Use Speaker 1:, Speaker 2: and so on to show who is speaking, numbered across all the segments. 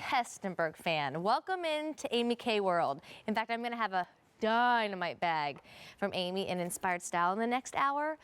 Speaker 1: Kestenberg fan. Welcome into Aimee K World. In fact, I'm going to have a dynamite bag from Aimee in inspired style in the next hour.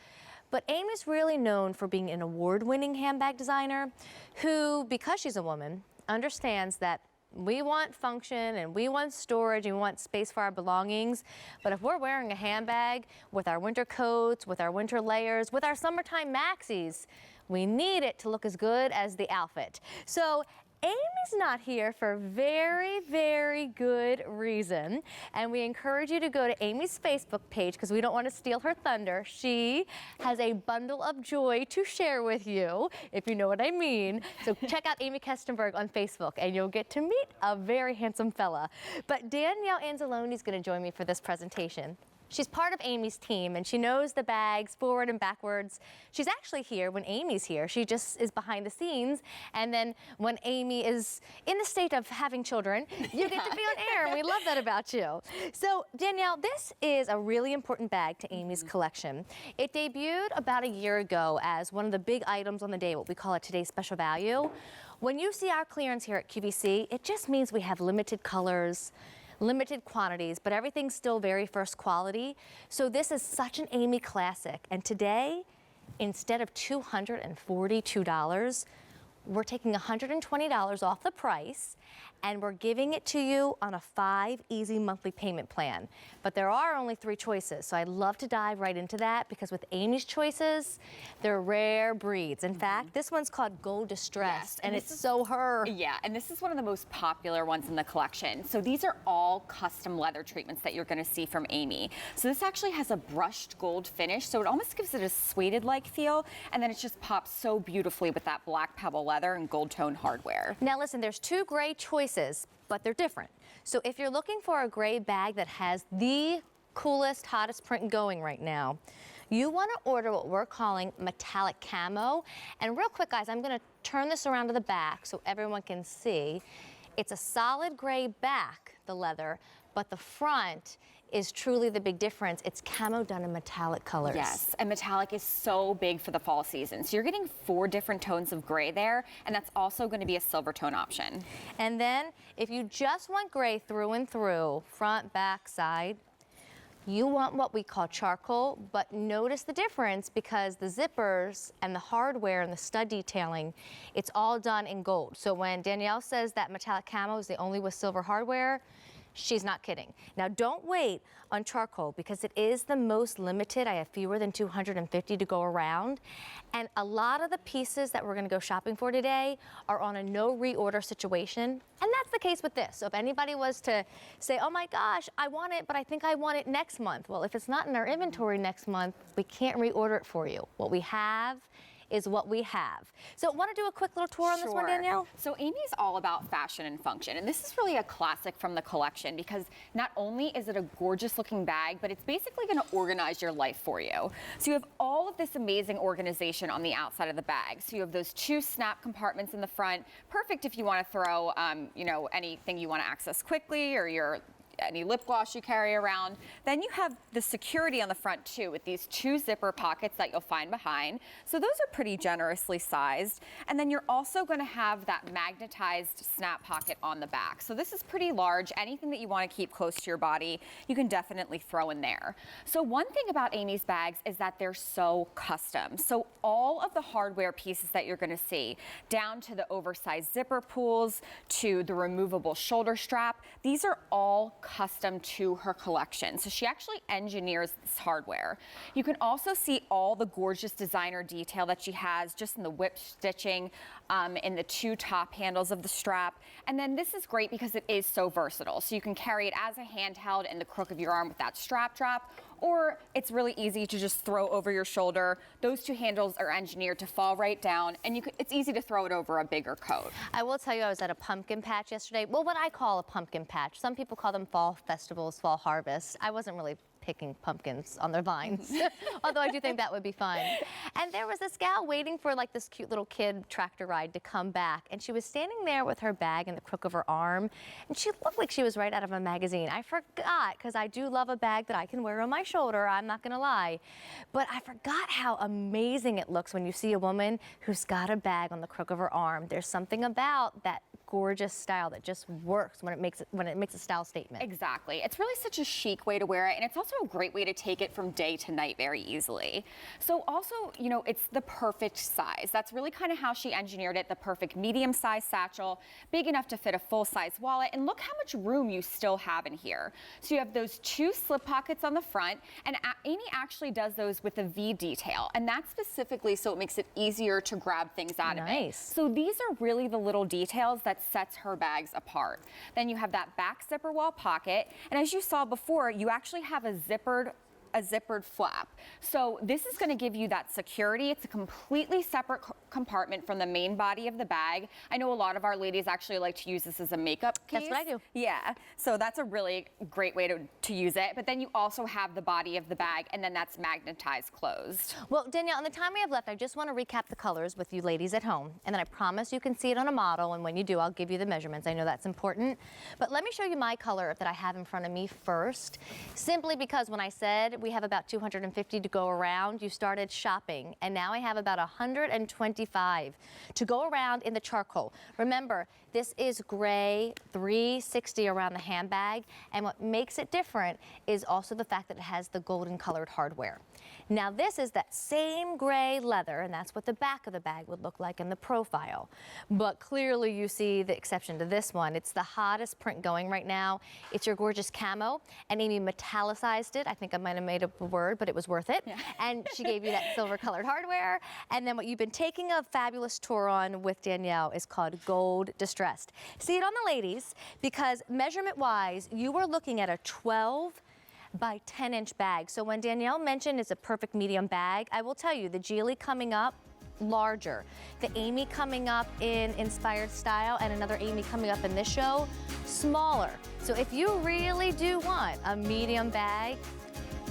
Speaker 1: But Aimee's really known for being an award-winning handbag designer who, because she's a woman, understands that we want function and we want storage and we want space for our belongings. But if we're wearing a handbag with our winter coats, with our winter layers, with our summertime maxis, we need it to look as good as the outfit. So Aimee's not here for very, very good reason. And we encourage you to go to Aimee's Facebook page because we don't want to steal her thunder. She has a bundle of joy to share with you, if you know what I mean. So check out Aimee Kestenberg on Facebook and you'll get to meet a very handsome fella. But Danielle Anzalone is going to join me for this presentation. She's part of Aimee's team and she knows the bags forward and backwards. She's actually here when Aimee's here. She just is behind the scenes. And then when Aimee is in the state of having children, you get to be on air. And we love that about you. So Danielle, this is a really important bag to Aimee's collection. It debuted about a year ago as one of the big items on the day, what we call it today's special value. When you see our clearance here at QVC, it just means we have limited colors, limited quantities, but everything's still very first quality. So this is such an Aimee classic. And today, instead of $242, we're taking $120 off the price and we're giving it to you on a 5 easy monthly payment plan. But there are only 3 choices, so I'd love to dive right into that because with Aimee's choices, they're rare breeds. In fact, this one's called Gold Distressed, and it's so her.
Speaker 2: Yeah, and this is one of the most popular ones in the collection. So these are all custom leather treatments that you're gonna see from Aimee. So this actually has a brushed gold finish, so it almost gives it a suede-like feel, and then it just pops so beautifully with that black pebble leather and gold tone hardware.
Speaker 1: Now listen, there's 2 gray choices, but they're different. So if you're looking for a gray bag that has the coolest, hottest print going right now, you want to order what we're calling metallic camo. And real quick, guys, I'm going to turn this around to the back so everyone can see. It's a solid gray back, the leather, but the front is truly the big difference. It's camo done in metallic colors.
Speaker 2: Yes, and metallic is so big for the fall season. So you're getting 4 different tones of gray there, and that's also going to be a silver tone option.
Speaker 1: And then if you just want gray through and through, front, back, side, you want what we call charcoal, but notice the difference because the zippers and the hardware and the stud detailing, it's all done in gold. So when Danielle says that metallic camo is the only with silver hardware, she's not kidding. Now don't wait on charcoal because it is the most limited. I have fewer than 250 to go around. And a lot of the pieces that we're gonna go shopping for today are on a no reorder situation. And that's the case with this. So if anybody was to say, oh my gosh, I want it, but I think I want it next month. Well, if it's not in our inventory next month, we can't reorder it for you. What we have is what we have. So want to do a quick little tour on this one, Danielle?
Speaker 2: So Aimee's all about fashion and function, and this is really a classic from the collection because not only is it a gorgeous looking bag, but it's basically going to organize your life for you. So you have all of this amazing organization on the outside of the bag. So you have those 2 snap compartments in the front, perfect if you want to throw, you know, anything you want to access quickly or any lip gloss you carry around. Then you have the security on the front too with these 2 zipper pockets that you'll find behind. So those are pretty generously sized. And then you're also going to have that magnetized snap pocket on the back. So this is pretty large. Anything that you want to keep close to your body, you can definitely throw in there. So one thing about Aimee's bags is that they're so custom. So all of the hardware pieces that you're going to see, down to the oversized zipper pulls, to the removable shoulder strap, these are all custom to her collection. So she actually engineers this hardware. You can also see all the gorgeous designer detail that she has just in the whip stitching, in the 2 top handles of the strap. And then this is great because it is so versatile. So you can carry it as a handheld in the crook of your arm with that strap drop, or it's really easy to just throw over your shoulder. Those 2 handles are engineered to fall right down, and it's easy to throw it over a bigger coat.
Speaker 1: I will tell you, I was at a pumpkin patch yesterday. Well, what I call a pumpkin patch. Some people call them fall festivals, fall harvest. I wasn't really picking pumpkins on their vines. Although I do think that would be fun. And there was this gal waiting for like this cute little kid tractor ride to come back. And she was standing there with her bag in the crook of her arm. And she looked like she was right out of a magazine. I forgot, because I do love a bag that I can wear on my shoulder, I'm not gonna lie. But I forgot how amazing it looks when you see a woman who's got a bag on the crook of her arm. There's something about that gorgeous style that just works when it makes a style statement.
Speaker 2: Exactly. It's really such a chic way to wear it, and it's also a great way to take it from day to night very easily. So also, you know, it's the perfect size. That's really kind of how she engineered it, the perfect medium-sized satchel, big enough to fit a full-size wallet, and look how much room you still have in here. So you have those 2 slip pockets on the front, and Aimee actually does those with a V detail, and that's specifically so it makes it easier to grab things out of it. So these are really the little details that sets her bags apart. Then you have that back zipper wall pocket, and as you saw before, you actually have a zippered flap. So this is going to give you that security. It's a completely separate compartment from the main body of the bag. I know a lot of our ladies actually like to use this as a makeup case.
Speaker 1: That's what I do.
Speaker 2: Yeah, so that's a really great way to use it. But then you also have the body of the bag, and then that's magnetized closed.
Speaker 1: Well, Danielle, in the time we have left, I just want to recap the colors with you ladies at home. And then I promise you can see it on a model, and when you do, I'll give you the measurements. I know that's important. But let me show you my color that I have in front of me first, simply because when I said we have about 250 to go around, you started shopping, and now I have about 125 to go around in the charcoal. Remember, this is gray 360 around the handbag, and what makes it different is also the fact that it has the golden colored hardware. Now this is that same gray leather, and that's what the back of the bag would look like in the profile. But clearly you see the exception to this one. It's the hottest print going right now. It's your gorgeous camo, and Aimee metallicized it. I think I might have made up a word, but it was worth it. Yeah. And she gave you that silver colored hardware. And then what you've been taking a fabulous tour on with Danielle is called Gold Distressed. See it on the ladies, because measurement wise, you were looking at a 12 by 10-inch bag. So when Danielle mentioned it's a perfect medium bag, I will tell you the Geely coming up, larger. The Aimee coming up in Inspired Style, and another Aimee coming up in this show, smaller. So if you really do want a medium bag,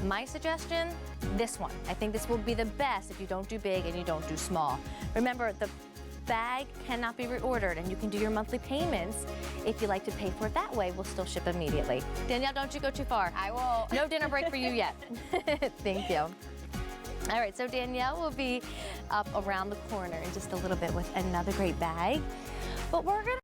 Speaker 1: my suggestion, this one. I think this will be the best if you don't do big and you don't do small. Remember, the bag cannot be reordered, and you can do your monthly payments. If you like to pay for it that way, we'll still ship immediately. Danielle, don't you go too far.
Speaker 2: I will.
Speaker 1: No dinner break for you yet. Thank you. All right, so Danielle will be up around the corner in just a little bit with another great bag, but we're gonna